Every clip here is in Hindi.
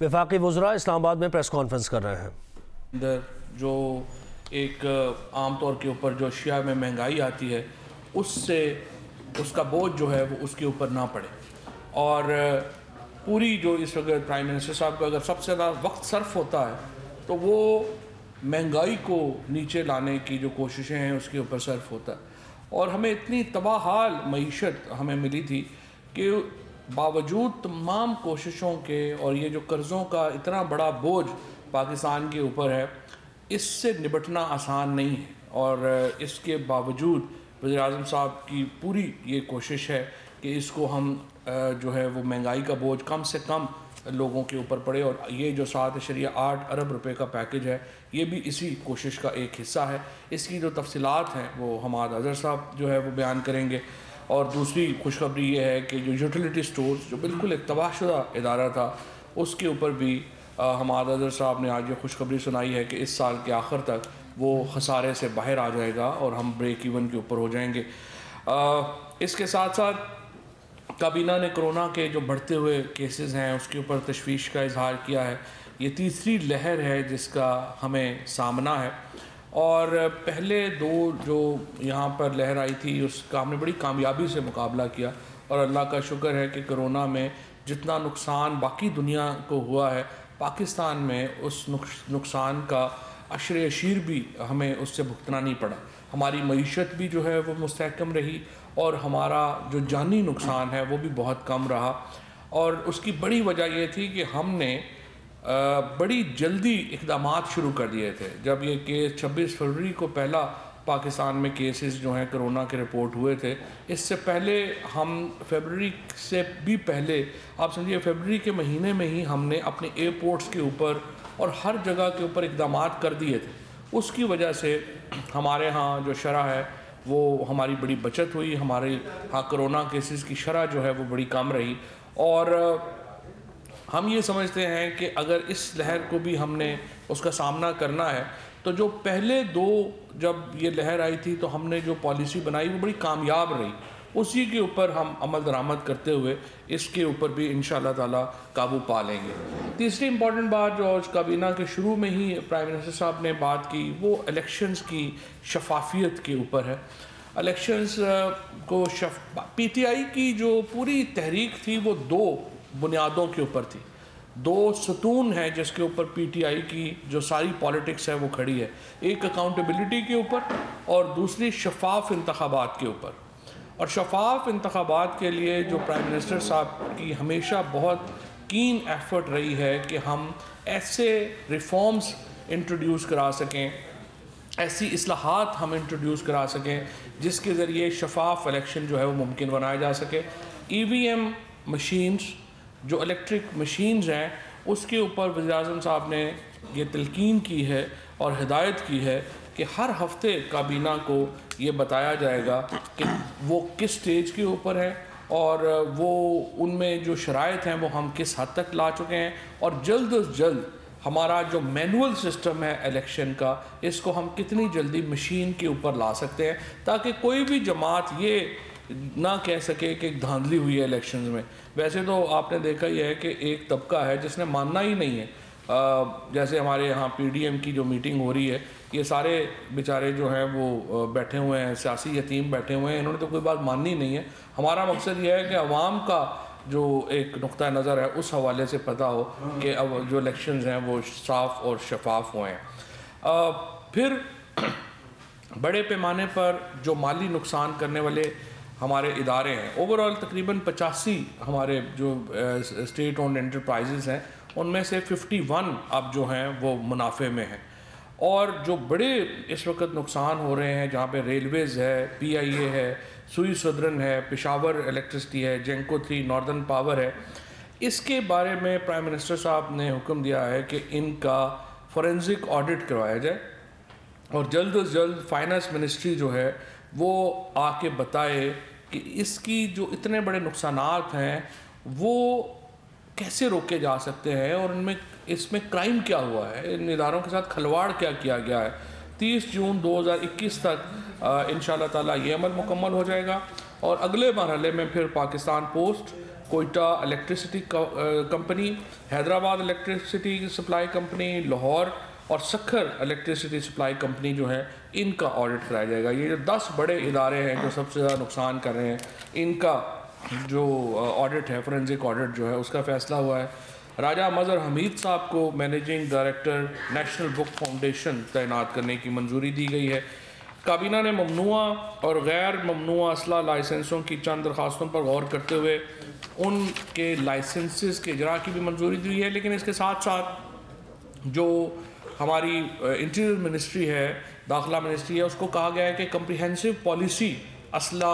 वफाकी वज़रा इस्लामाबाद में प्रेस कॉन्फ्रेंस कर रहे हैं। इधर जो एक आम तौर के ऊपर जो अशिया में महंगाई आती है उससे उसका बोझ जो है वो उसके ऊपर ना पड़े, और पूरी जो इस वक्त प्राइम मिनिस्टर साहब का अगर सबसे ज़्यादा वक्त सर्फ होता है तो वो महंगाई को नीचे लाने की जो कोशिशें हैं उसके ऊपर सर्फ होता है। और हमें इतनी तबाहाल मईशत हमें मिली थी कि बावजूद तमाम कोशिशों के और ये जो कर्ज़ों का इतना बड़ा बोझ पाकिस्तान के ऊपर है, इससे निपटना आसान नहीं है। और इसके बावजूद वज़ीर-ए-आज़म साहब की पूरी ये कोशिश है कि इसको हम जो है वो महंगाई का बोझ कम से कम लोगों के ऊपर पड़े, और ये जो 7.8 अरब रुपए का पैकेज है ये भी इसी कोशिश का एक हिस्सा है। इसकी जो तफसीलात हैं वो हमाद अज़हर साहब जो है वो बयान करेंगे। और दूसरी खुशखबरी ये है कि जो यूटिलिटी स्टोर्स जो बिल्कुल एक तबाहशुदा इदारा था उसके ऊपर भी हमाद अज़हर साहब ने आज ये खुशखबरी सुनाई है कि इस साल के आखिर तक वो खसारे से बाहर आ जाएगा और हम ब्रेक इवन के ऊपर हो जाएंगे। इसके साथ साथ काबीना ने कोरोना के जो बढ़ते हुए केसेस हैं उसके ऊपर तशवीश का इजहार किया है। ये तीसरी लहर है जिसका हमें सामना है, और पहले दो जो यहाँ पर लहर आई थी उसका हमने बड़ी कामयाबी से मुकाबला किया, और अल्लाह का शुक्र है कि कोरोना में जितना नुकसान बाकी दुनिया को हुआ है पाकिस्तान में उस नुकसान का अशर अशीर भी हमें उससे भुगतना नहीं पड़ा। हमारी मईशत भी जो है वो मुस्तहकम रही और हमारा जो जानी नुकसान है वो भी बहुत कम रहा। और उसकी बड़ी वजह ये थी कि हमने बड़ी जल्दी इक़दामात शुरू कर दिए थे। जब ये केस 26 फरवरी को पहला पाकिस्तान में केसेस जो हैं कोरोना के रिपोर्ट हुए थे, इससे पहले हम फरवरी से भी पहले आप समझिए फरवरी के महीने में ही हमने अपने एयरपोर्ट्स के ऊपर और हर जगह के ऊपर इक़दामात कर दिए थे। उसकी वजह से हमारे यहाँ जो शरह है वो हमारी बड़ी बचत हुई, हमारे यहाँ कोरोना केसेस की शरह जो है वो बड़ी कम रही। और हम ये समझते हैं कि अगर इस लहर को भी हमने उसका सामना करना है तो जो पहले दो जब ये लहर आई थी तो हमने जो पॉलिसी बनाई वो बड़ी कामयाब रही, उसी के ऊपर हम अमल दरामद करते हुए इसके ऊपर भी इंशाअल्लाह ताला काबू पा लेंगे। तीसरी इम्पॉर्टेंट बात जो आज काबीना के शुरू में ही प्राइम मिनिस्टर साहब ने बात की वो इलेक्शंस की शफाफियत के ऊपर है। इलेक्शंस को PTI की जो पूरी तहरीक थी वो दो बुनियादों के ऊपर थी, दो सतून हैं जिसके ऊपर PTI की जो सारी पॉलिटिक्स है वो खड़ी है। एक अकाउंटेबिलिटी के ऊपर और दूसरी शफाफ इंतखाबात के ऊपर। और शफाफ इंतखाबात के लिए जो प्राइम मिनिस्टर साहब की हमेशा बहुत कीन एफर्ट रही है कि हम ऐसे रिफॉर्म्स इंट्रोड्यूस करा सकें, ऐसी इस्लाहात हम इंट्रोड्यूस करा सकें जिसके ज़रिए शफाफ इलेक्शन जो है वो मुमकिन बनाया जा सके। EVM मशीन्स जो इलेक्ट्रिक मशीन्स हैं उसके ऊपर वज़ीर-ए-आज़म साहब ने ये तलकीन की है और हिदायत की है कि हर हफ्ते काबीना को ये बताया जाएगा कि वो किस स्टेज के ऊपर है और वो उनमें जो शराइत हैं वो हम किस हद तक ला चुके हैं, और जल्द अज जल्द हमारा जो मैनुअल सिस्टम है इलेक्शन का इसको हम कितनी जल्दी मशीन के ऊपर ला सकते हैं ताकि कोई भी जमात ये ना कह सके कि धांधली हुई है इलेक्शंस में। वैसे तो आपने देखा ही है कि एक तबका है जिसने मानना ही नहीं है। जैसे हमारे यहाँ PDM की जो मीटिंग हो रही है ये सारे बेचारे जो हैं वो बैठे हुए हैं, सियासी यतीम बैठे हुए हैं, इन्होंने तो कोई बात माननी नहीं है। हमारा मकसद ये है कि अवाम का जो एक नुक्ता नज़र है उस हवाले से पता हो कि अब जो इलेक्शंस हैं वो साफ़ और शफाफ हुए हैं। फिर बड़े पैमाने पर जो माली नुकसान करने वाले हमारे इदारे हैं, ओवरऑल तकरीबन 85 हमारे जो स्टेट ओन्ड एंटरप्राइजेज़ हैं उनमें से 51 अब जो हैं वो मुनाफे में हैं। और जो बड़े इस वक्त नुकसान हो रहे हैं जहाँ पे रेलवेज़ है, PIA है, सुई सदरन है, पेशावर इलेक्ट्रिसिटी है, जेंको 3, नॉर्दर्न पावर है, इसके बारे में प्राइम मिनिस्टर साहब ने हुक्म दिया है कि इनका फोरेंसिक ऑडिट करवाया जाए और जल्द अज जल्द फाइनेंस मिनिस्ट्री जो है वो आके बताए कि इसकी जो इतने बड़े नुकसानात हैं वो कैसे रोके जा सकते हैं और इनमें इसमें क्राइम क्या हुआ है, इन इदारों के साथ खलवाड़ क्या किया गया है। 30 जून 2021 तक इंशाअल्लाह ताला ये अमल मुकम्मल हो जाएगा और अगले मरहले में फिर Pakistan post Quetta electricity company, Hyderabad electricity supply company, Lahore और सखर इलेक्ट्रिसिटी सप्लाई कंपनी जो है इनका ऑडिट कराया जाएगा। ये जो 10 बड़े इदारे हैं जो सबसे ज़्यादा नुकसान कर रहे हैं, इनका जो ऑडिट है, फोरेंसिक ऑडिट जो है, उसका फ़ैसला हुआ है। राजा मज़हर हमीद साहब को managing director national book foundation तैनात करने की मंजूरी दी गई है। काबीना ने ममनुआ और गैर ममनुआ असला लाइसेंसों की चंद दरखास्तों पर गौर करते हुए उनके लाइसेंसेस के इजरा की भी मंजूरी दी है। लेकिन इसके साथ साथ जो हमारी इंटीरियर मिनिस्ट्री है, दाखिला मिनिस्ट्री है, उसको कहा गया है कि कम्प्रिहेंसिव पॉलिसी असला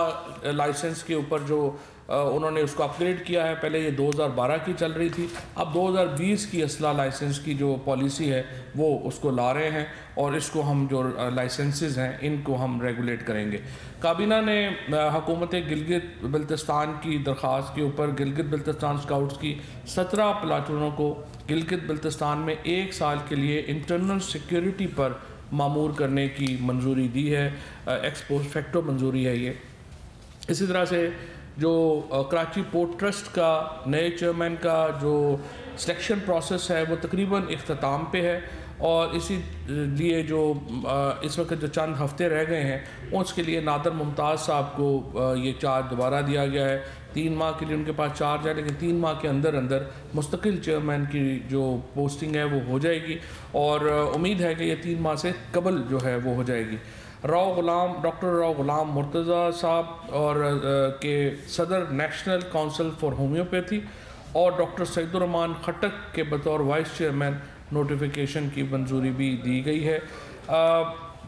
लाइसेंस के ऊपर जो उन्होंने उसको अपग्रेड किया है। पहले ये 2012 की चल रही थी, अब 2020 की असला लाइसेंस की जो पॉलिसी है वो उसको ला रहे हैं और इसको हम जो लाइसेंसेस हैं इनको हम रेगुलेट करेंगे। काबीना ने हुकूमत गिलगित बल्तिस्तान की दरख्वास्त के ऊपर गिलगित बल्तिस्तान स्काउट्स की 17 प्लाटूनों को गिलगित बल्तिस्तान में 1 साल के लिए इंटरनल सिक्योरिटी पर मामूर करने की मंजूरी दी है। एक्स पोस्ट फैक्टो मंजूरी है ये। इसी तरह से जो कराची पोर्ट ट्रस्ट का नए चेयरमैन का जो सिलेक्शन प्रोसेस है वो तकरीबन इख्तिताम पे है और इसी लिए जो इस वक्त जो चंद हफ्ते रह गए हैं उसके लिए नादर मुमताज़ साहब को ये चार्ज दोबारा दिया गया है। 3 माह के लिए उनके पास चार्ज है, लेकिन 3 माह के अंदर अंदर मुस्तकिल चेयरमैन की जो पोस्टिंग है वो हो जाएगी और उम्मीद है कि ये 3 माह से कबल जो है वो हो जाएगी। डॉक्टर राव गुलाम मुर्तज़ा साहब और के सदर नेशनल काउंसिल फॉर होम्योपैथी और डॉक्टर सईदुर्रहमान खटक के बतौर वाइस चेयरमैन नोटिफिकेशन की मंजूरी भी दी गई है।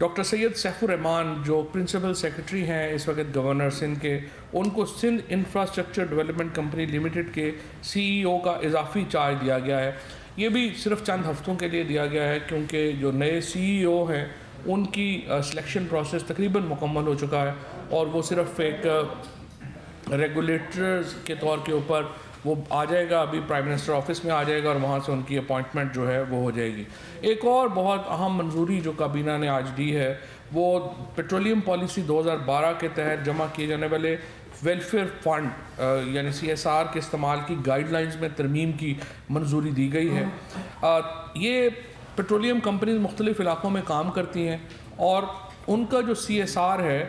डॉक्टर सैयद सैफुर्रहमान जो प्रिंसिपल सेक्रेटरी हैं इस वक्त गवर्नर सिंध के, उनको Sindh infrastructure development company limited के CEO का इजाफी चार्ज दिया गया है। ये भी सिर्फ चंद हफ्तों के लिए दिया गया है क्योंकि जो नए CEO हैं उनकी सिलेक्शन प्रोसेस तकरीबन मुकम्मल हो चुका है और वो सिर्फ एक रेगुलेटर्स के तौर के ऊपर वो आ जाएगा, अभी प्राइम मिनिस्टर ऑफिस में आ जाएगा और वहाँ से उनकी अपॉइंटमेंट जो है वो हो जाएगी। एक और बहुत अहम मंजूरी जो काबीना ने आज दी है वो पेट्रोलियम पॉलिसी 2012 के तहत जमा किए जाने वाले वेलफेयर फंड यानी CSR के इस्तेमाल की गाइडलाइंस में तरमीम की मंजूरी दी गई है। ये पेट्रोलियम कंपनीज मुख्तलिफ़ इलाक़ों में काम करती हैं और उनका जो CSR है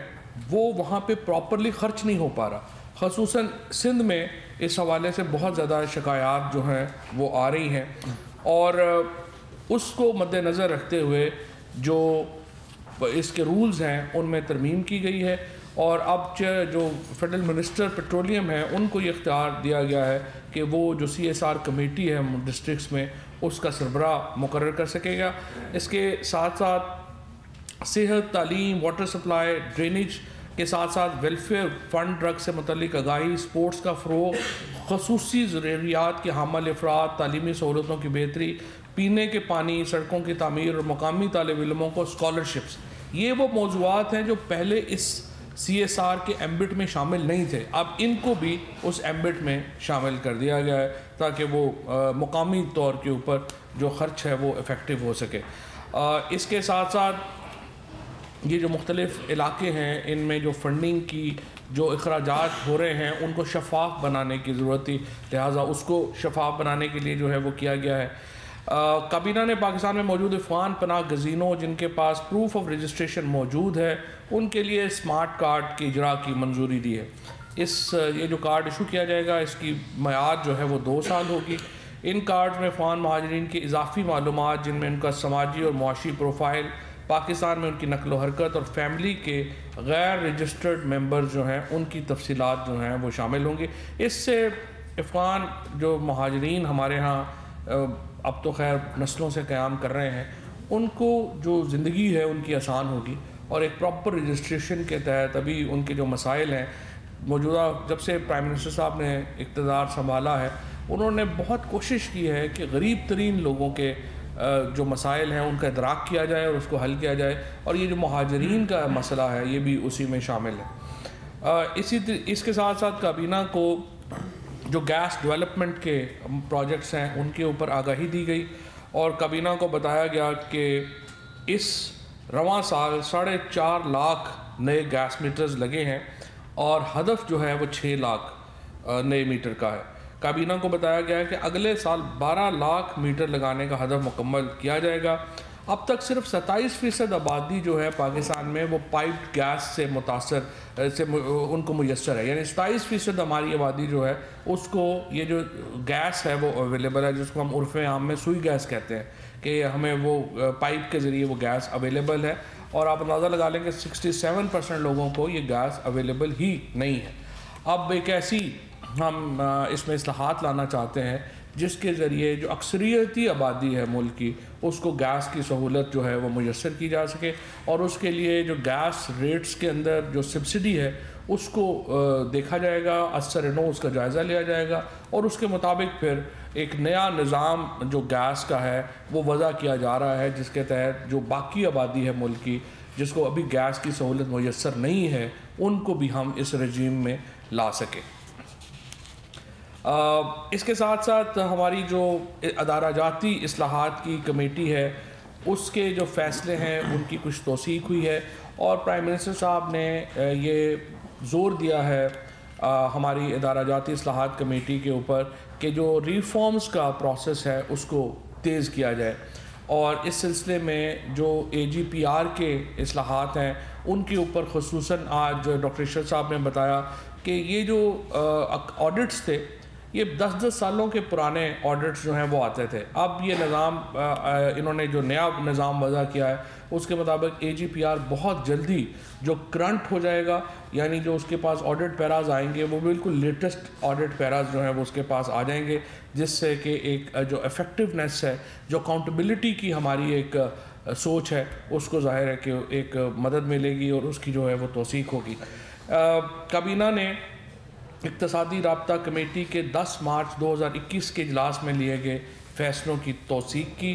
वो वहाँ पे प्रॉपरली ख़र्च नहीं हो पा रहा। ख़ुसूसन सिंध में इस हवाले से बहुत ज़्यादा शिकायत जो हैं वो आ रही हैं और उसको मद्देनज़र रखते हुए जो इसके रूल्स हैं उनमें तरमीम की गई है और अब जो फेडरल मिनिस्टर पेट्रोलियम है उनको ये इख्तियार दिया गया है कि वो जो CSR कमेटी है डिस्ट्रिक्ट्स में उसका सरबराह मुकर्रर कर सकेगा। इसके साथ साथ सेहत, तालीम, वाटर सप्लाई, ड्रेनेज के साथ साथ वेलफेयर फंड, ड्रग से मुतल्लिक आगाही, स्पोर्ट्स का फ़रोग़, ख़ुसूसी ज़रूरियात के हामिल अफराद, तालीमी सहूलतों की बेहतरी, पीने के पानी, सड़कों की तामीर और मकामी तालिब इल्मों को स्कॉलरशिप्स, ये वो मौज़ूआत हैं जो पहले इस CSR के एम्बिट में शामिल नहीं थे। अब इनको भी उस एम्बिट में शामिल कर दिया गया है ताकि वो मुकामी तौर के ऊपर जो ख़र्च है वो इफ़ेक्टिव हो सके। इसके साथ साथ ये जो मुख्तलिफ़ इलाके हैं इनमें जो फंडिंग की जो अखराजात हो रहे हैं उनको शफाफ बनाने की ज़रूरत थी, लिहाजा उसको शफाफ बनाने के लिए जो है वो किया गया है। काबीना ने पाकिस्तान में मौजूद अफ़गान पनाह गज़ीनों जिनके पास प्रूफ ऑफ रजिस्ट्रेशन मौजूद है उनके लिए स्मार्ट कार्ड के इजरा की मंजूरी दी है। ये जो कार्ड इशू किया जाएगा इसकी मियाद जो है वो 2 साल होगी। इन कार्ड में अफ़गान महाजरीन की इजाफी मालूमात जिनमें उनका समाजी और मुआशी प्रोफाइल, पाकिस्तान में उनकी नकलो हरकत और फैमिली के गैर रजिस्टर्ड मेंबर्स जो हैं उनकी तफसीलात जो हैं वो शामिल होंगी। इससे अफ़गान जो महाजरीन हमारे यहाँ अब तो खैर नस्लों से क़याम कर रहे हैं उनको जो ज़िंदगी है उनकी आसान होगी और एक प्रॉपर रजिस्ट्रेशन के तहत अभी उनके जो मसाइल हैं मौजूदा जब से प्राइम मिनिस्टर साहब ने इक़्तिदार संभाला है उन्होंने बहुत कोशिश की है कि गरीब तरीन लोगों के जो मसाइल हैं उनका इदराक किया जाए और उसको हल किया जाए और ये जो महाजरीन का मसला है ये भी उसी में शामिल है। इसके साथ साथ काबीना को जो गैस डेवलपमेंट के प्रोजेक्ट्स हैं उनके ऊपर आगाही दी गई और काबीना को बताया गया कि इस रवां साल 4.5 लाख नए गैस मीटर्स लगे हैं और हदफ जो है वो 6 लाख नए मीटर का है। काबीना को बताया गया है कि अगले साल 12 लाख मीटर लगाने का हदफ मुकम्मल किया जाएगा। अब तक सिर्फ 27% आबादी जो है पाकिस्तान में वो पाइप्ड गैस से मुतासर से उनको मुयसर है, यानी 27% हमारी आबादी जो है उसको ये जो गैस है वो अवेलेबल है, जिसको हम उर्फ़ आम में सुई गैस कहते हैं कि हमें वो पाइप के ज़रिए वो गैस अवेलेबल है। और आप अंदाज़ा लगा लें कि 67% लोगों को ये गैस अवेलेबल ही नहीं है। अब एक ऐसी हम इसमें इस्लाहात लाना चाहते हैं जिसके ज़रिए जो अक्सरियती आबादी है मुल्क की उसको गैस की सहूलत जो है वो मुयसर की जा सके, और उसके लिए जो गैस रेट्स के अंदर जो सब्सिडी है उसको देखा जाएगा, असर नो उसका जायज़ा लिया जाएगा और उसके मुताबिक फिर एक नया निज़ाम जो गैस का है वो वज़ा किया जा रहा है, जिसके तहत जो बाकी आबादी है मुल्क की जिसको अभी गैस की सहूलत मुयसर नहीं है उनको भी हम इस रजीम में ला सकें। इसके साथ साथ हमारी जो अदारा जाती इस्लाहात की कमेटी है उसके जो फ़ैसले हैं उनकी कुछ तौसीक हुई है, और प्राइम मिनिस्टर साहब ने ये ज़ोर दिया है हमारी अदारा जाती इस्लाहात कमेटी के ऊपर कि जो रिफॉर्म्स का प्रोसेस है उसको तेज़ किया जाए, और इस सिलसिले में जो AGPR के इस्लाहात हैं उनके ऊपर ख़ुसूसन आज डॉक्टर इरशाद साहब ने बताया कि ये जो ऑडिट्स थे ये 10-10 सालों के पुराने ऑडिट्स जो हैं वो आते थे। अब ये निज़ाम इन्होंने जो नया निज़ाम वज़ा किया है उसके मुताबिक AGPR बहुत जल्दी जो करंट हो जाएगा, यानी जो उसके पास ऑडिट पैराज आएंगे वो बिल्कुल लेटेस्ट ऑडिट पैराज जो हैं वो उसके पास आ जाएंगे, जिससे कि एक जो इफ़ेक्टिवनेस है, जो अकाउंटेबिलिटी की हमारी एक सोच है उसको ज़ाहिर है कि एक मदद मिलेगी और उसकी जो है वो तौसीक होगी। काबीना ने इक़्तिसादी राब्ता कमेटी के 10 मार्च 2021 के इजलास में लिए गए फ़ैसलों की तौसीक की।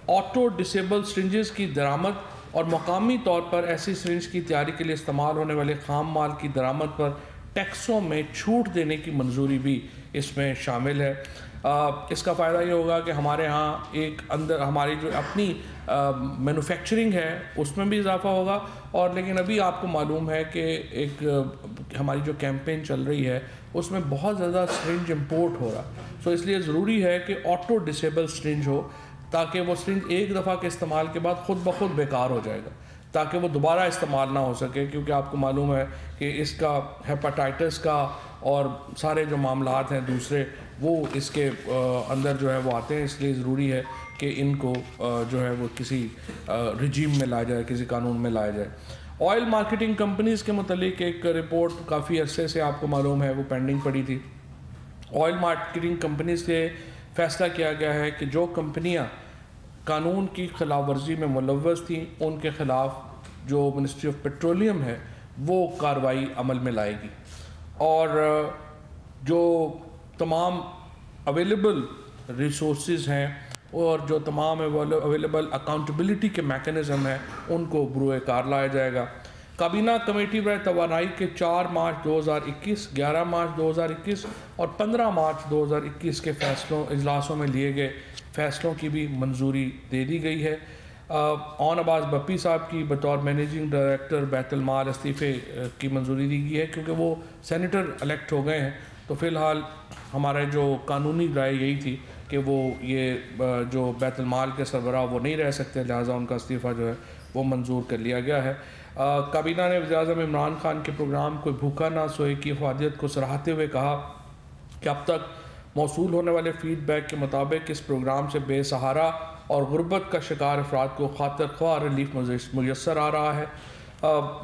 ऑटो डिसेबल सिरिंजेस की दरामद और मकामी तौर पर ऐसी सिरिंज की तैयारी के लिए इस्तेमाल होने वाले खाम माल की दरामद पर टैक्सों में छूट देने की मंजूरी भी इसमें शामिल है। इसका फ़ायदा ये होगा कि हमारे यहाँ एक अंदर हमारी जो अपनी मैन्युफैक्चरिंग है उसमें भी इजाफा होगा, और लेकिन अभी आपको मालूम है कि एक हमारी जो कैंपेन चल रही है उसमें बहुत ज़्यादा सिरिंज इंपोर्ट हो रहा, तो इसलिए ज़रूरी है कि ऑटो डिसेबल सिरिंज हो, ताकि वो सिरिंज एक दफ़ा के इस्तेमाल के बाद ख़ुद ब खुद बेकार हो जाएगा, ताकि वो दोबारा इस्तेमाल ना हो सके, क्योंकि आपको मालूम है कि इसका हेपेटाइटिस का और सारे जो मामलात हैं दूसरे वो इसके अंदर जो है वो आते हैं, इसलिए ज़रूरी है कि इनको जो है वो किसी रजीम में लाया जाए, किसी कानून में लाया जाए। ऑयल मार्केटिंग कंपनीज़ के मुतालिक एक रिपोर्ट काफ़ी अरसे से आपको मालूम है वो पेंडिंग पड़ी थी। ऑयल मार्केटिंग कंपनीज़ से फ़ैसला किया गया है कि जो कंपनियां कानून की खिलाफ वर्जी में मुलव्वस थी उनके ख़िलाफ़ जो मिनिस्ट्री ऑफ पेट्रोलियम है वो कार्रवाई अमल में लाएगी, और जो तमाम अवेलेबल रिसोर्सेज हैं और जो तमाम अवेलेबल अकाउंटेबिलिटी के मैकेनिज़्म हैं उनको बरूए कार लाया जाएगा। काबीना कमेटी बर तवानाई के 4 मार्च 2021, 11 मार्च 2021 और 15 मार्च 2021 के फ़ैसलों इजलासों में लिए गए फ़ैसलों की भी मंजूरी दे दी गई है। ऑन अब्बास बप्पी साहब की बतौर मैनेजिंग डायरेक्टर बैतुल माल इस्तीफ़े की मंजूरी दी गई है, क्योंकि वो सेनेटर इलेक्ट हो गए हैं, तो फ़िलहाल हमारा जो कानूनी राय यही थी कि वो ये जो बैतुल माल के सरबराह वो नहीं रह सकते, लिहाजा उनका इस्तीफ़ा जो है वो मंजूर कर लिया गया है। काबीना ने वज़ीर-ए-आज़म इमरान खान के प्रोग्राम कोई भूखा ना सोए की अफादियत को सराहते हुए कहा कि अब तक मौसूल होने वाले फ़ीडबैक के मुताबिक इस प्रोग्राम से बेसहारा और गुर्बत का शिकार अफराद को खातिर ख्वाह रिलीफ मुयसर आ रहा है।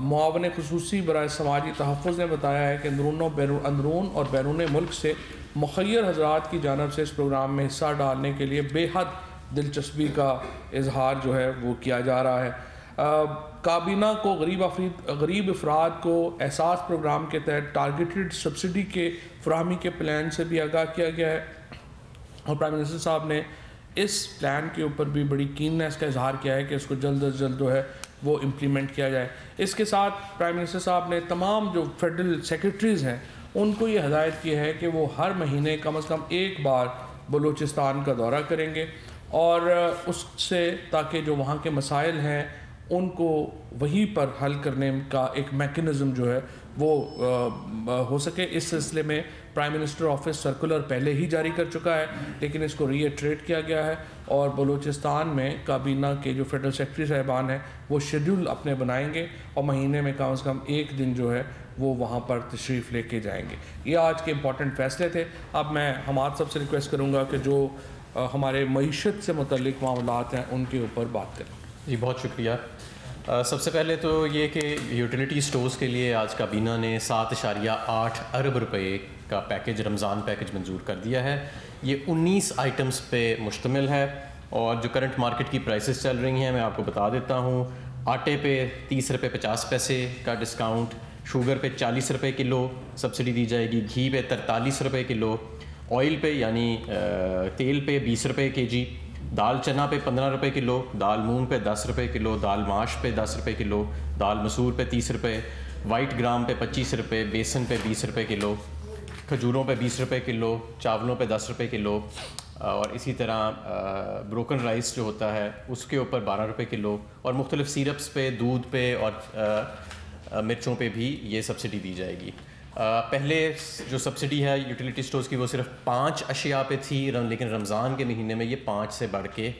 मुआवन ख़ुसूसी बराए समाजी तहफ़्फ़ुज़ ने बताया है कि अंदरून और बैरून मुल्क से मुख़य्यर हज़रात की जानिब से इस प्रोग्राम में हिस्सा डालने के लिए बेहद दिलचस्पी का इजहार जो है वो किया जा रहा है। काबीना को गरीब अफराद को एहसास प्रोग्राम के तहत टारगेटेड सब्सिडी के फराहमी के प्लान से भी आगाह किया गया है, और प्राइम मिनिस्टर साहब ने इस प्लान के ऊपर भी बड़ी कीननेस का इजहार किया है कि इसको जल्द अज जल्द जो है वो इम्प्लीमेंट किया जाए। इसके साथ प्राइम मिनिस्टर साहब ने तमाम जो फेडरल सेक्रेटरीज़ हैं उनको ये हदायत की है कि वो हर महीने कम से कम एक बार बलूचिस्तान का दौरा करेंगे, और उससे ताकि जो वहाँ के मसाइल हैं उनको वहीं पर हल करने का एक मेकनिज़म जो है वो हो सके। इस सिलसिले में प्राइम मिनिस्टर ऑफिस सर्कुलर पहले ही जारी कर चुका है, लेकिन इसको रीइटरेट किया गया है और बलूचिस्तान में काबीना के जो फेडरल सेक्रेटरी साहिबान हैं वो शेड्यूल अपने बनाएंगे और महीने में कम से कम एक दिन जो है वो वहाँ पर तशरीफ़ लेके जाएंगे। ये आज के इम्पॉर्टेंट फ़ैसले थे। अब मैं हमारे सबसे रिक्वेस्ट करूँगा कि जो हमारे मईशत से मुतल्लिक मामलात हैं उनके ऊपर बात करें। जी बहुत शुक्रिया। सबसे पहले तो ये कि यूटिलिटी स्टोर्स के लिए आज काबीना ने 7.8 अरब रुपए का पैकेज, रमज़ान पैकेज मंजूर कर दिया है। ये 19 आइटम्स पे मुश्तमिल है और जो करंट मार्केट की प्राइसेस चल रही हैं मैं आपको बता देता हूँ। आटे पे 30 रुपये 50 पैसे का डिस्काउंट, शुगर पे 40 रुपये किलो सब्सिडी दी जाएगी, घी पे 43 रुपये किलो, ऑयल पे यानी तेल पे 20 रुपये केजी, दाल चना पे 15 रुपये किलो, दाल मूंग पे 10 रुपये किलो, दाल माश पे 10 रुपये किलो, दाल मसूर पे 30 रुपये, वाइट ग्राम पे 25 रुपये, बेसन पे 20 रुपये किलो, खजूरों पे 20 रुपये किलो, चावलों पे 10 रुपये किलो और इसी तरह ब्रोकन राइस जो होता है उसके ऊपर 12 रुपये किलो और मुख्तलिफ सिरप्स पे, दूध पे और मिर्चों पे भी ये सब्सिडी दी जाएगी। पहले जो सब्सिडी है यूटिलिटी स्टोर्स की वो सिर्फ 5 अशिया पे थी, लेकिन रमज़ान के महीने में ये 5 से बढ़ के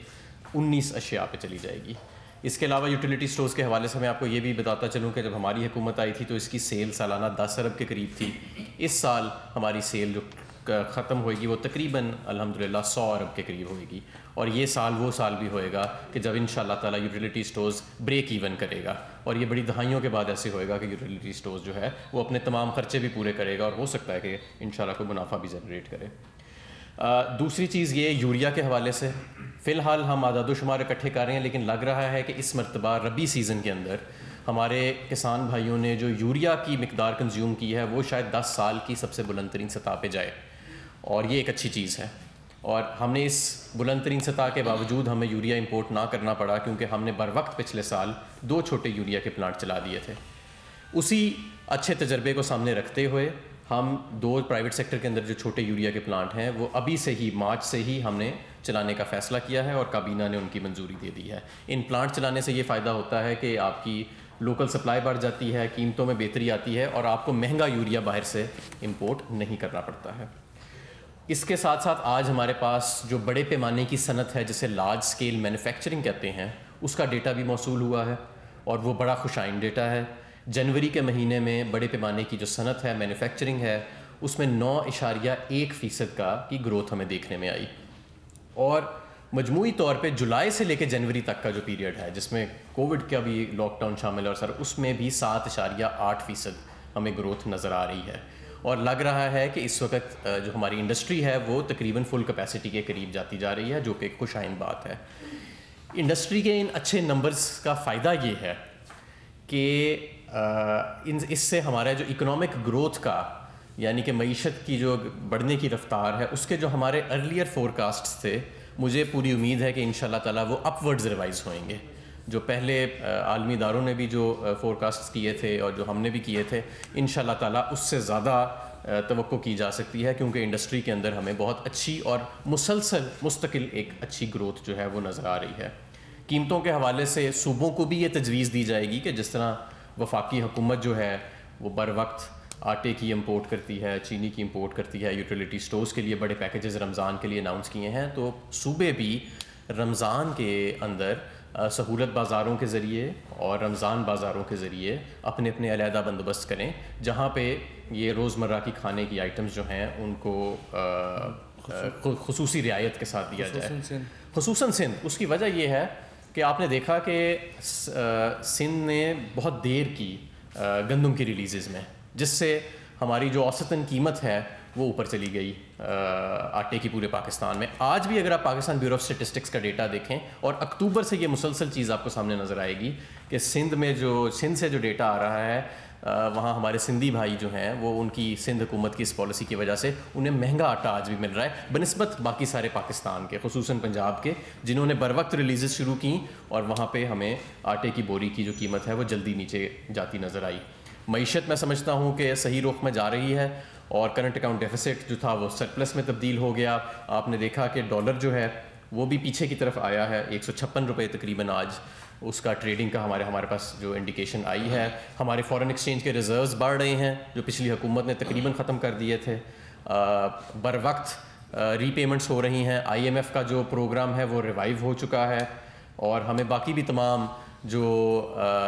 19 अशिया पे चली जाएगी। इसके अलावा यूटिलिटी स्टोर्स के हवाले से मैं आपको ये भी बताता चलूँ कि जब हमारी हुकूमत आई थी तो इसकी सेल सालाना 10 अरब के करीब थी। इस साल हमारी सेल जो ख़त्म होएगी वो तकरीबन अल्हम्दुलिल्लाह 100 अरब के करीब होएगी और ये साल वो साल भी होएगा कि जब इंशाअल्लाह ताला यूटिलिटी स्टोर्स ब्रेक इवन करेगा और ये बड़ी दहाइयों के बाद ऐसे होएगा कि यूटिलिटी स्टोर्स जो है वो अपने तमाम खर्चे भी पूरे करेगा और हो सकता है कि इंशाअल्लाह कोई मुनाफा भी जनरेट करे। दूसरी चीज़ ये यूरिया के हवाले से, फ़िलहाल हम आदादोशुमार इकट्ठे कर रहे हैं लेकिन लग रहा है कि इस मरतबा रबी सीज़न के अंदर हमारे किसान भाइयों ने जो यूरिया की मिकदार कंज्यूम की है वो शायद 10 साल की सबसे बुलंद तरीन सतह पे जाए और ये एक अच्छी चीज़ है। और हमने इस बुलंद तरीन सतह के बावजूद हमें यूरिया इंपोर्ट ना करना पड़ा क्योंकि हमने बर वक्त पिछले साल 2 छोटे यूरिया के प्लांट चला दिए थे। उसी अच्छे तजर्बे को सामने रखते हुए हम 2 प्राइवेट सेक्टर के अंदर जो छोटे यूरिया के प्लांट हैं वो अभी से ही मार्च से ही हमने चलाने का फ़ैसला किया है और काबीना ने उनकी मंजूरी दे दी है। इन प्लांट चलाने से ये फ़ायदा होता है कि आपकी लोकल सप्लाई बढ़ जाती है, कीमतों में बेहतरी आती है और आपको महंगा यूरिया बाहर से इंपोर्ट नहीं करना पड़ता है। इसके साथ साथ आज हमारे पास जो बड़े पैमाने की सनत है जिसे लार्ज स्केल मैन्युफैक्चरिंग कहते हैं उसका डेटा भी मौसूल हुआ है और वो बड़ा खुशाइन डेटा है। जनवरी के महीने में बड़े पैमाने की जो सनत है, मैन्युफैक्चरिंग है, उसमें 9.1% की ग्रोथ हमें देखने में आई और मजमूई तौर पे जुलाई से लेकर जनवरी तक का जो पीरियड है जिसमें कोविड का भी लॉकडाउन शामिल है और सर उसमें भी 7.8% हमें ग्रोथ नज़र आ रही है और लग रहा है कि इस वक्त जो हमारी इंडस्ट्री है वो तकरीबन फुल कैपेसिटी के करीब जाती जा रही है, जो कि खुशाइन बात है। इंडस्ट्री के इन अच्छे नंबर्स का फ़ायदा ये है कि इससे हमारा जो इकोनॉमिक ग्रोथ का यानी कि मईशत की जो बढ़ने की रफ्तार है उसके जो हमारे अर्लियर फोरकास्ट्स थे मुझे पूरी उम्मीद है कि इंशाल्लाह ताला वो अपवर्ड्स रिवाइज होएंगे। जो पहले आलमी इदारों ने भी जो फोरकास्ट्स किए थे और जो हमने भी किए थे इंशाल्लाह ताला उससे ज़्यादा तवक्को की जा सकती है क्योंकि इंडस्ट्री के अंदर हमें बहुत अच्छी और मुसलसल मुस्तकिल एक अच्छी ग्रोथ जो है वो नज़र आ रही है। कीमतों के हवाले से सूबों को भी ये तजवीज़ दी जाएगी कि जिस तरह वफाकी हुकूमत जो है वो बर वक्त आटे की इंपोर्ट करती है, चीनी की इंपोर्ट करती है, यूटिलिटी स्टोर्स के लिए बड़े पैकेजेस रमज़ान के लिए अनाउंस किए हैं, तो सूबे भी रमज़ान के अंदर सहूलत बाज़ारों के ज़रिए और रमज़ान बाज़ारों के ज़रिए अपने अपने अलहदा बंदोबस्त करें जहाँ पे ये रोज़मर्रा की खाने की आइटम्स जो हैं उनको खुसूसी रियायत के साथ दिया जाए। खुसूसन सिंध, उसकी वजह यह है कि आपने देखा कि सिंध ने बहुत देर की गंदम की रिलीज़ में, जिससे हमारी जो औसतन कीमत है वो ऊपर चली गई आटे की पूरे पाकिस्तान में। आज भी अगर आप पाकिस्तान ब्यूरो ऑफ स्टेटिस्टिक्स का डेटा देखें और अक्टूबर से ये मुसलसल चीज़ आपको सामने नज़र आएगी कि सिंध से जो डेटा आ रहा है वहाँ हमारे सिंधी भाई जो हैं वो उनकी सिंध हुकूमत की इस पॉलिसी की वजह से उन्हें महंगा आटा आज भी मिल रहा है बनिस्बत बाकी सारे पाकिस्तान के, खुसूसन पंजाब के, जिन्होंने बर वक्त रिलीज़ शुरू की और वहाँ पे हमें आटे की बोरी की जो कीमत है वो जल्दी नीचे जाती नज़र आई। मईशत मैं समझता हूँ कि सही रुख में जा रही है और करंट अकाउंट डेफिसिट जो था वो सरप्लस में तब्दील हो गया। आपने देखा कि डॉलर जो है वो भी पीछे की तरफ आया है। 156 रुपये तकरीबन आज उसका ट्रेडिंग का हमारे पास जो इंडिकेशन आई है। हमारे फॉरेन एक्सचेंज के रिजर्व्स बढ़ रहे हैं जो पिछली हुकूमत ने तकरीबन ख़त्म कर दिए थे। बर वक्त रीपेमेंट्स हो रही हैं। IMF का जो प्रोग्राम है वो रिवाइव हो चुका है और हमें बाकी भी तमाम जो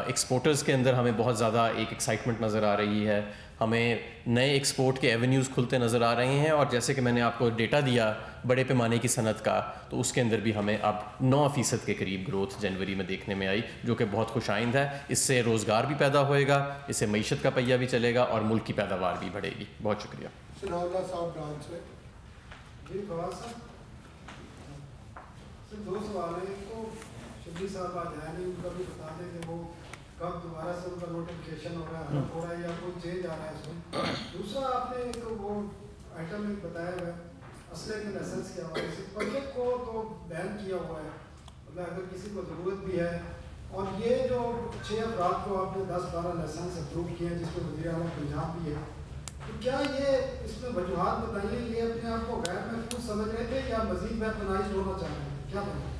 एक्सपोर्टर्स के अंदर हमें बहुत ज़्यादा एक एक्साइटमेंट नज़र आ रही है। हमें नए एक्सपोर्ट के एवेन्यूज़ खुलते नज़र आ रहे हैं और जैसे कि मैंने आपको डेटा दिया बड़े पैमाने की सनत का, तो उसके अंदर भी हमें अब 9% के करीब ग्रोथ जनवरी में देखने में आई, जो कि बहुत खुशाइंद है। इससे रोज़गार भी पैदा होएगा, इससे मईशत का पहिया भी चलेगा और मुल्क की पैदावार भी बढ़ेगी। बहुत शुक्रिया। दो सवाल है। तो शबीर साहब आज आया नहीं, उनका भी बता दें कि वो कब दोबारा से उनका नोटिफिकेशन हो रहा है, हो रहा है या कोई चेंज आ रहा है इसमें। दूसरा, आपने एक वो आइटम एक बताया हुआ है असले के लाइसेंस के हवाले से, पब्लिक को तो बैन किया हुआ है, मतलब अगर किसी को ज़रूरत भी है। और ये जो 6 अफराद को आपने 10-12 लाइसेंस अप्रूव किए हैं जिसमें वज़ीर आला पंजाब भी है, तो क्या ये इसमें वजूहात बताइए, ये अपने आप को गैर महफूज समझ रहे थे या मज़ीद वेपनाइज्ड होना चाह रहे हैं, क्या बताएं?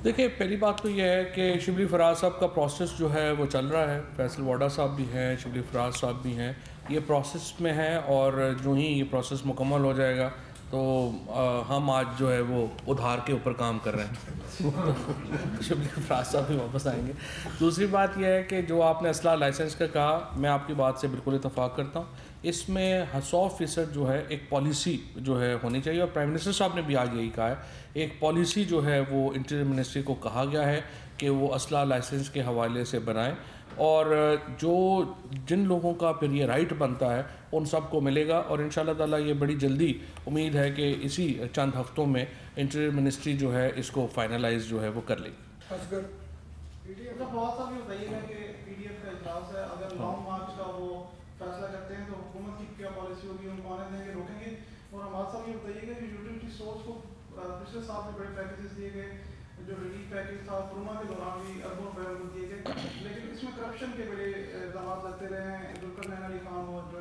देखिए, पहली बात तो यह है कि शिबली फराज साहब का प्रोसेस जो है वो चल रहा है। फैसल वाडा साहब भी हैं, शिबली फराज साहब भी हैं, ये प्रोसेस में है और जो ही ये प्रोसेस मुकम्मल हो जाएगा तो हम आज जो है वो उधार के ऊपर काम कर रहे हैं तो शिबली फराज साहब भी वापस आएंगे। दूसरी बात यह है कि जो आपने असला लाइसेंस का कहा, मैं आपकी बात से बिल्कुल इत्तफाक करता हूँ। इसमें 100% जो है एक पॉलिसी जो है होनी चाहिए और प्राइम मिनिस्टर साहब ने भी आगे यही कहा है, एक पॉलिसी जो है वो इंटीरियर मिनिस्ट्री को कहा गया है कि वो असला लाइसेंस के हवाले से बनाएं और जो जिन लोगों का फिर ये राइट बनता है उन सब को मिलेगा और इंशाल्लाह ताला ये बड़ी जल्दी उम्मीद है कि इसी चंद हफ्तों में इंटीरियर मिनिस्ट्री जो है इसको फाइनलाइज जो है वो कर लेगी। फैसला करते हैं तो हुकूमत की क्या पॉलिसी होगी, उनको आने देंगे, रोकेंगे? और हमारे साथ ये बताइएगा कि यूटिलिटी स्टोर्स को पिछले साल में बड़े पैकेजेस दिए गए, जो रिलीफ पैकेज था कोरोना के दौरान भी अरबों रुपए दिए गए, लेकिन इसमें करप्शन के बड़े इल्जाम लगते रहे हैं। जुल्कर नैन अली खान वो जो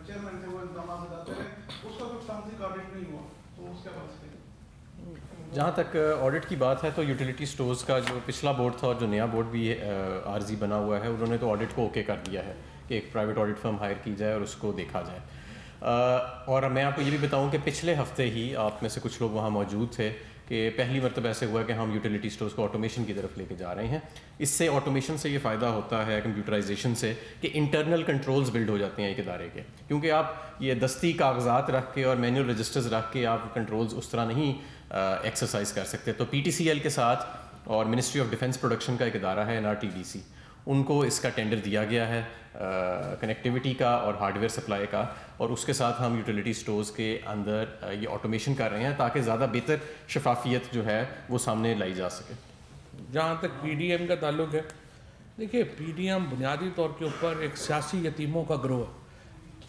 चेयरमैन थे वो इल्जाम लगाते रहे, उसका कोई फॉरेंसिक ऑडिट नहीं हुआ, तो उसके बाद जहाँ तक ऑडिट की बात है तो यूटिलिटी स्टोर्स का जो पिछला बोर्ड था और जो नया बोर्ड भी आर्जी बना हुआ है, उन्होंने तो ऑडिट को ओके कर दिया है कि एक प्राइवेट ऑडिट फर्म हायर की जाए और उसको देखा जाए। और मैं आपको ये भी बताऊं कि पिछले हफ्ते ही आप में से कुछ लोग वहाँ मौजूद थे कि पहली मरतबा ऐसे हुआ कि हम यूटिलिटी स्टोर्स को ऑटोमेशन की तरफ लेके जा रहे हैं। इससे ऑटोमेशन से ये फ़ायदा होता है कंप्यूटराइजेशन से कि इंटरनल कंट्रोल्स बिल्ड हो जाते हैं एक इदारे के, क्योंकि आप ये दस्ती कागजात रख के और मैनुअल रजिस्टर्स रख के आप कंट्रोल्स उस तरह नहीं एक्सरसाइज कर सकते। तो PTCL के साथ और मिनिस्ट्री ऑफ डिफेंस प्रोडक्शन का एक इदारा है NRTDC, उनको इसका टेंडर दिया गया है कनेक्टिविटी का और हार्डवेयर सप्लाई का, और उसके साथ हम यूटिलिटी स्टोर्स के अंदर ये ऑटोमेशन कर रहे हैं ताकि ज़्यादा बेहतर शफाफियत जो है वो सामने लाई जा सके। जहाँ तक PDM का ताल्लुक है, देखिए PDM बुनियादी तौर के ऊपर एक सियासी यतीमों का ग्रोह है।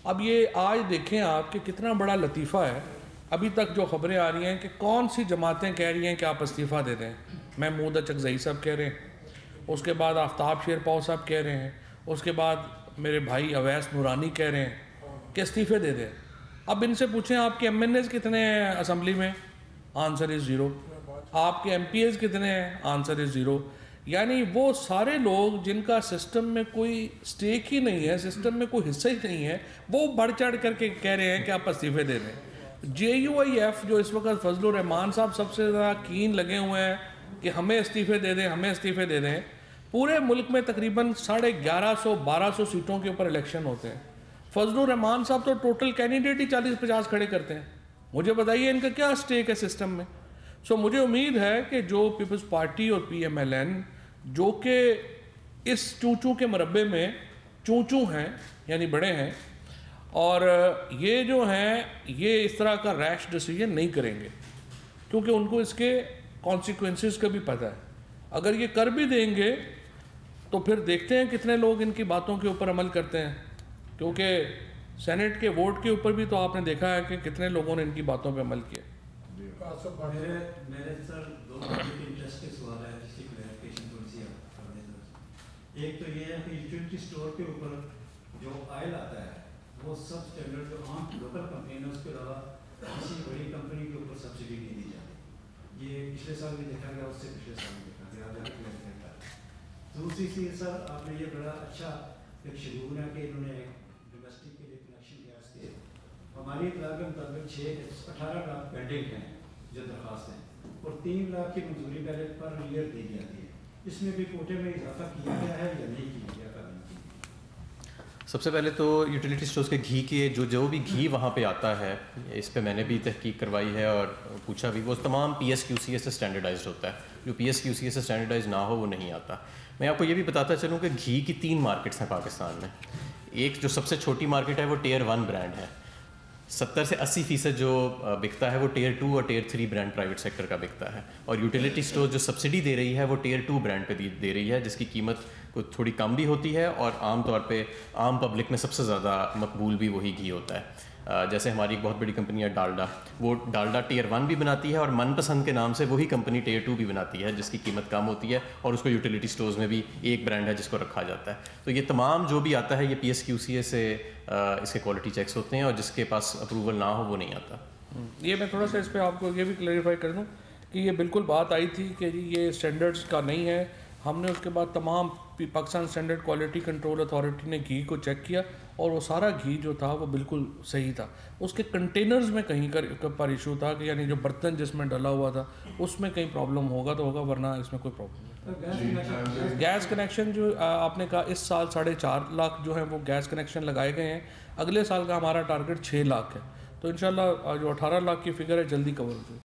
अब ये आज देखें आप कि कितना बड़ा लतीफ़ा है, अभी तक जो खबरें आ रही हैं कि कौन सी जमातें कह रही हैं कि आप इस्तीफ़ा दे दें। महमूद अचकज़ई साहब कह रहे हैं, उसके बाद आफ्ताब शेरपाव साहब कह रहे हैं, उसके बाद मेरे भाई अवैस नूरानी कह रहे हैं कि इस्तीफ़े दे दें। अब इनसे पूछें आपके MNAs कितने हैं असम्बली में, आंसर इज़ ज़ीरो। आपके MPAs कितने हैं, आंसर इज़ ज़ीरो। यानी वो सारे लोग जिनका सिस्टम में कोई स्टेक ही नहीं है, सिस्टम में कोई हिस्सा ही नहीं है, वो बढ़ चढ़ करके कह रहे हैं कि आप इस्तीफ़े दे दें। JUIF जो इस वक्त फजलुर रहमान साहब सबसे ज़्यादा कीन लगे हुए हैं कि हमें इस्तीफ़े दे दें, हमें इस्तीफ़े दे दें। पूरे मुल्क में तकरीबन 1150-1200 सीटों के ऊपर इलेक्शन होते हैं। फजलुर रहमान साहब तो टोटल कैंडिडेट ही 40-50 खड़े करते हैं। मुझे बताइए इनका क्या स्टेक है सिस्टम में। सो मुझे उम्मीद है कि जो पीपल्स पार्टी और PMLN जो कि इस चूचू के मरबे में चूचू हैं यानी बड़े हैं, और ये जो हैं ये इस तरह का रैश डिसीजन नहीं करेंगे क्योंकि उनको इसके कॉन्सिक्वेंसेस का भी पता है। अगर ये कर भी देंगे तो फिर देखते हैं कितने लोग इनकी बातों के ऊपर अमल करते हैं, क्योंकि सेनेट के वोट के ऊपर भी तो आपने देखा है कि कितने लोगों ने इनकी बातों पे अमल किया। मेरे सर दो इंटरेस्ट के सवाल है जिसकी क्लैरिफिकेशन थोड़ी सी करने दो। एक तो ये है कि यूटिलिटी स्टोर के ऊपर जो ऑयल आता है वो सब स्टैंडर्ड जो आम लोकल कंपनी है उसके अलावा किसी बड़ी कंपनी के ऊपर सब्सिडी नहीं दी जाती। ये पिछले साल भी देखा गया, उससे पिछले साल भी देखा गया, आप जाके क्लियर करता। दूसरी चीज़ सर, आपने ये बड़ा अच्छा एक शेड्यूल है कि इन्होंने डोमेस्टिक के लिए कनेक्शन गैस के, हमारी इतला के मुताबिक 18 लाख पेंडिंग हैं जो दरख्वास्त हैं, और 3 लाख की मंजूरी पहले पर ईयर दी जाती है। इसमें भी कोटे में इजाफा किया गया है या नहीं किया गया? सबसे पहले तो यूटिलिटी स्टोर्स के घी के जो भी घी वहाँ पे आता है, इस पे मैंने भी तहकीक करवाई है और पूछा भी, वो तमाम PSQCA से स्टैंडर्डाइज्ड होता है। जो PSQCA से स्टैंडर्डाइज ना हो वो नहीं आता। मैं आपको ये भी बताता चलूँ कि घी की 3 मार्केट्स हैं पाकिस्तान में। एक जो सबसे छोटी मार्केट है वो Tier 1 ब्रांड है, 70 से 80% जो बिकता है वो Tier 2 और Tier 3 ब्रांड प्राइवेट सेक्टर का बिकता है। और यूटिलिटी स्टोर जो सब्सिडी दे रही है वो Tier 2 ब्रांड पे दे रही है, जिसकी कीमत को थोड़ी कम भी होती है और आम तौर पे आम पब्लिक में सबसे ज़्यादा मकबूल भी वही घी होता है। जैसे हमारी एक बहुत बड़ी कंपनी है डालडा, वो डालडा Tier 1 भी बनाती है और मनपसंद के नाम से वही कंपनी Tier 2 भी बनाती है, जिसकी कीमत कम होती है और उसको यूटिलिटी स्टोर्स में भी एक ब्रांड है जिसको रखा जाता है। तो ये तमाम जो भी आता है ये PSQCA से इसके क्वालिटी चेक्स होते हैं और जिसके पास अप्रूवल ना हो वो नहीं आता। ये मैं थोड़ा सा इस पर आपको ये भी क्लैरिफाई कर दूँ कि ये बिल्कुल बात आई थी कि जी ये स्टैंडर्ड्स का नहीं है। हमने उसके बाद तमाम Pakistan standard quality control authority ने घी को चेक किया और वो सारा घी जो था वो बिल्कुल सही था। उसके कंटेनर्स में कहीं पर इशू था कि यानी जो बर्तन जिसमें डला हुआ था उसमें कहीं प्रॉब्लम होगा तो होगा, वरना इसमें कोई प्रॉब्लम नहीं। गैस कनेक्शन जो आपने कहा इस साल 4.5 लाख जो है वो गैस कनेक्शन लगाए गए हैं। अगले साल का हमारा टारगेट 6 लाख है, तो इंशाल्लाह जो 18 लाख की फिगर है जल्दी कवर हो जाए।